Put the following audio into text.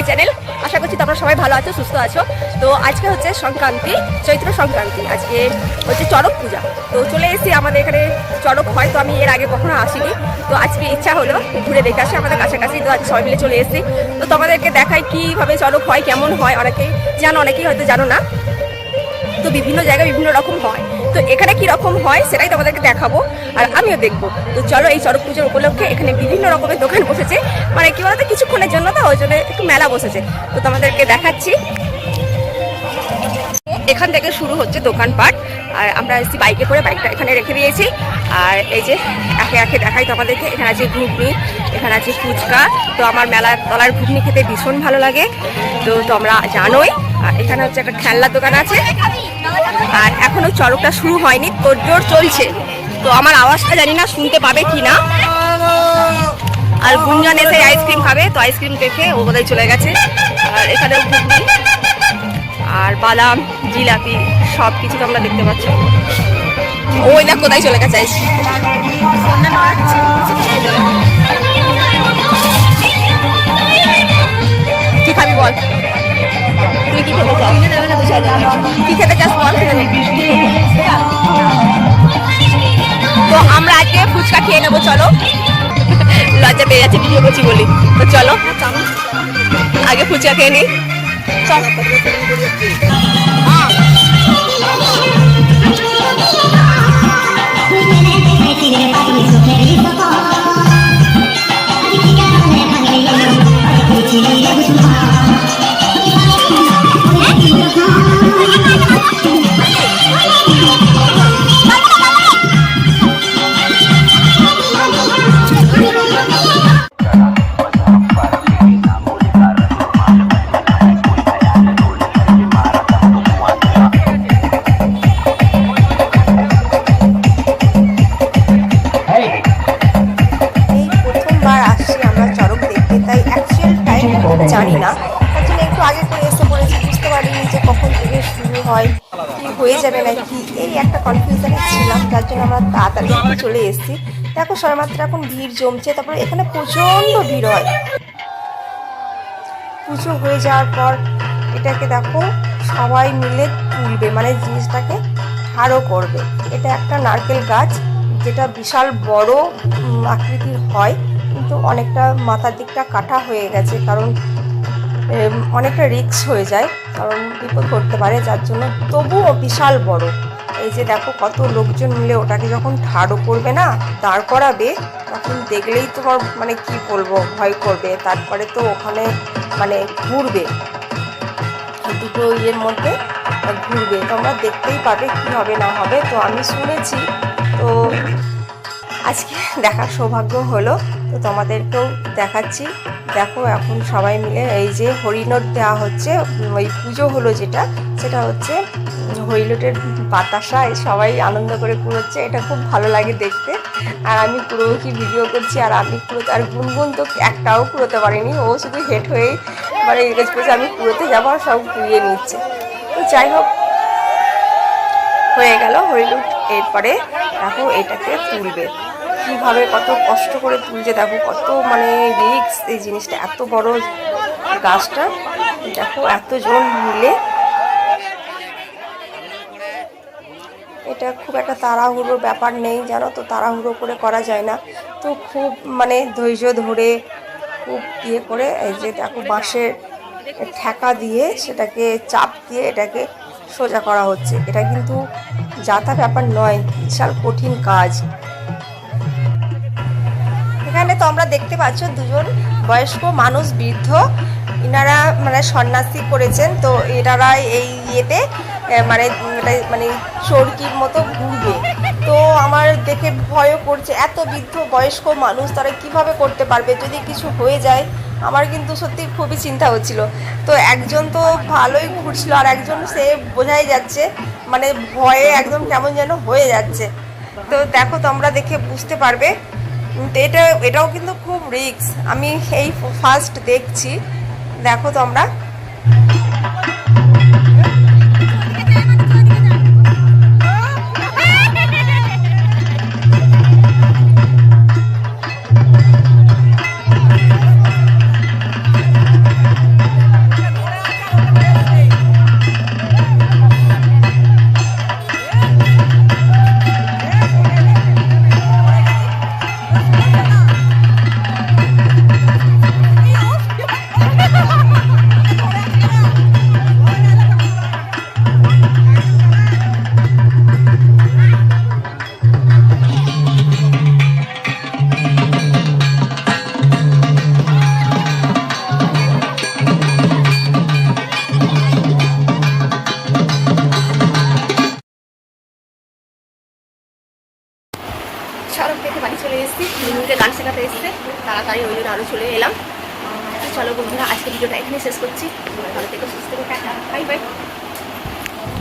My channel. আশা করছি তোমরা সবাই ভালো আছো, সুস্থ আছো। তো আজকে হচ্ছে সংক্রান্তি, চৈত্র সংক্রান্তি। আজকে হচ্ছে চড়ক পূজা। তো চলে এসেছি, আমাদের এখানে চড়ক হয়, তো আমি এর আগে কখনো আসিনি। তো আজকে ইচ্ছা হলো ঘুরে দেখে আসি আমাদের কাছাকাছি। তো আজকে সবাই মিলে চলে এসেছি। তো তোমাদেরকে দেখাই কীভাবে চড়ক হয়, কেমন হয়। অনেকেই জানো, অনেকেই হয়তো জানো না। তো বিভিন্ন জায়গায় বিভিন্ন রকম হয়, তো এখানে কি রকম হয় সেটাই তোমাদেরকে দেখাবো আর আমিও দেখবো। তো চলো, এই চড়ক পুজোর উপলক্ষে এখানে বিভিন্ন রকমের দোকান বসেছে, মানে কি বলতো কিছুক্ষণের জন্য, তো ওই জন্য একটু মেলা বসেছে। তো তোমাদেরকে দেখাচ্ছি। এখান থেকে শুরু হচ্ছে দোকানপাট, আর আমরা এসেছি বাইকে করে, বাইকটা এখানে রেখে দিয়েছি। আর এই যে একে একে দেখাই তোমাদেরকে। এখানে আছে ঘুগনি, এখানে আছে ফুচকা। তো আমার মেলার তলার ঘুগনি খেতে ভীষণ ভালো লাগে, তো তোমরা জানোই। আর এখানে হচ্ছে একটা খেলনার দোকান আছে। আর এখনো চড়কটা শুরু হয়নি, তোড়জোড় চলছে। তো আমার আওয়াজটা জানি না শুনতে পাবে কি না। আর গুঞ্জন এসে আইসক্রিম খাবে, তো আইসক্রিম দেখে ও বোধহয় চলে গেছে। আর এখানে ঘুগনি আর বাদাম, জিলাপি সব কিছু তোমরা দেখতে পাচ্ছ। ওই না কোথায় চলে গেছে কি খাবি বল, তুই কি খেতে চাস? কি খেতে চাস বল। তো আমরা আজকে ফুচকা খেয়ে নেবো, চলো। লজ্জা পেয়ে যাচ্ছে ভিডিও করছি বলি। তো চলো আগে ফুচকা খেয়ে নিই। চল। জানি না, তার জন্য একটু আগে করে এসে পড়েছি, বুঝতে পারিনি যে কখন থেকে শুরু হয়, কি হয়ে যাবে নাকি, এই একটা কনফিউশনে ছিলাম। যার জন্য আমরা তাড়াতাড়ি একটু চলে এসেছি। দেখো সবেমাত্র এখন ভিড় জমছে, তারপরে এখানে প্রচণ্ড ভিড় হয়। পুজো হয়ে যাওয়ার পর এটাকে দেখো সবাই মিলে তুলবে, মানে জিনিসটাকে হারও করবে। এটা একটা নারকেল গাছ, যেটা বিশাল বড় আকৃতির হয়, কিন্তু অনেকটা মাথার দিকটা কাটা হয়ে গেছে, কারণ অনেকটা রিস্ক হয়ে যায়, কারণ বিপদ করতে পারে, যার জন্য তবুও বিশাল বড়। এই যে দেখো কত লোকজন মিলে ওটাকে যখন ঠাড়ো করবে না, দাঁড় করাবে, তখন দেখলেই তোমার মানে কি বলবো, ভয় করবে। তারপরে তো ওখানে মানে ঘুরবে, দুটো ইয়ের মধ্যে ঘুরবে, তোমরা দেখতেই পাবে কি হবে না হবে। তো আমি শুনেছি, তো আজকে দেখার সৌভাগ্য হলো, তো তোমাদেরকেও দেখাচ্ছি। দেখো এখন সবাই মিলে এই যে হরিণট দেওয়া হচ্ছে, ওই পুজো হলো যেটা, সেটা হচ্ছে হরিণটের বাতাসা, সবাই আনন্দ করে কুড়োচ্ছে। এটা খুব ভালো লাগে দেখতে। আর আমি পুরোমুখী ভিডিও করছি, আর আমি কুড়োতে, আর গুনগুন তো একটাও কুড়োতে পারিনি, ও শুধু হেঁট হয়েই মানে জিজ্ঞেস করছে আমি কুড়োতে যাবো, আর সব কুড়িয়ে নিচ্ছে। তো যাই হোক, হয়ে গেল হরিণট। এরপরে দেখো এটাকে তুলবে, কীভাবে কত কষ্ট করে তুলছে, দেখো কত মানে রিস্ক এই জিনিসটা। এত বড় গাছটা, দেখো এতজন মিলে, এটা খুব একটা তাড়াহুড়োর ব্যাপার নেই, জানো তো, তাড়াহুড়ো করে করা যায় না। তো খুব মানে ধৈর্য ধরে খুব ইয়ে করে, এই যে দেখো বাঁশের ঠেকা দিয়ে সেটাকে চাপ দিয়ে এটাকে সোজা করা হচ্ছে। এটা কিন্তু যাতা ব্যাপার নয়, বিশাল কঠিন কাজ। এখানে তো আমরা দেখতে পাচ্ছ দুজন বয়স্ক মানুষ, বৃদ্ধ, ইনারা মানে সন্ন্যাসী করেছেন। তো এনারা এই ইয়েতে মানে মানে চরকির মতো ঘুরবে। তো আমার দেখে ভয়ও করছে, এত বৃদ্ধ বয়স্ক মানুষ তারা কিভাবে করতে পারবে, যদি কিছু হয়ে যায়। আমার কিন্তু সত্যি খুবই চিন্তা হচ্ছিল। তো একজন তো ভালোই ঘুরছিল, আর একজন সে বোঝাই যাচ্ছে মানে ভয়ে একদম কেমন যেন হয়ে যাচ্ছে। তো দেখো তোমরা দেখে বুঝতে পারবে, এটাও কিন্তু খুব রিস্ক। আমি এই ফার্স্ট দেখছি, দেখো তোমরা। চলে এলাম। তো চলো বন্ধুরা, আজকে ভিডিওটা এখানে শেষ করছি। ভালো থেকো, সুস্থ থেকো, টাটা, বাই বাই।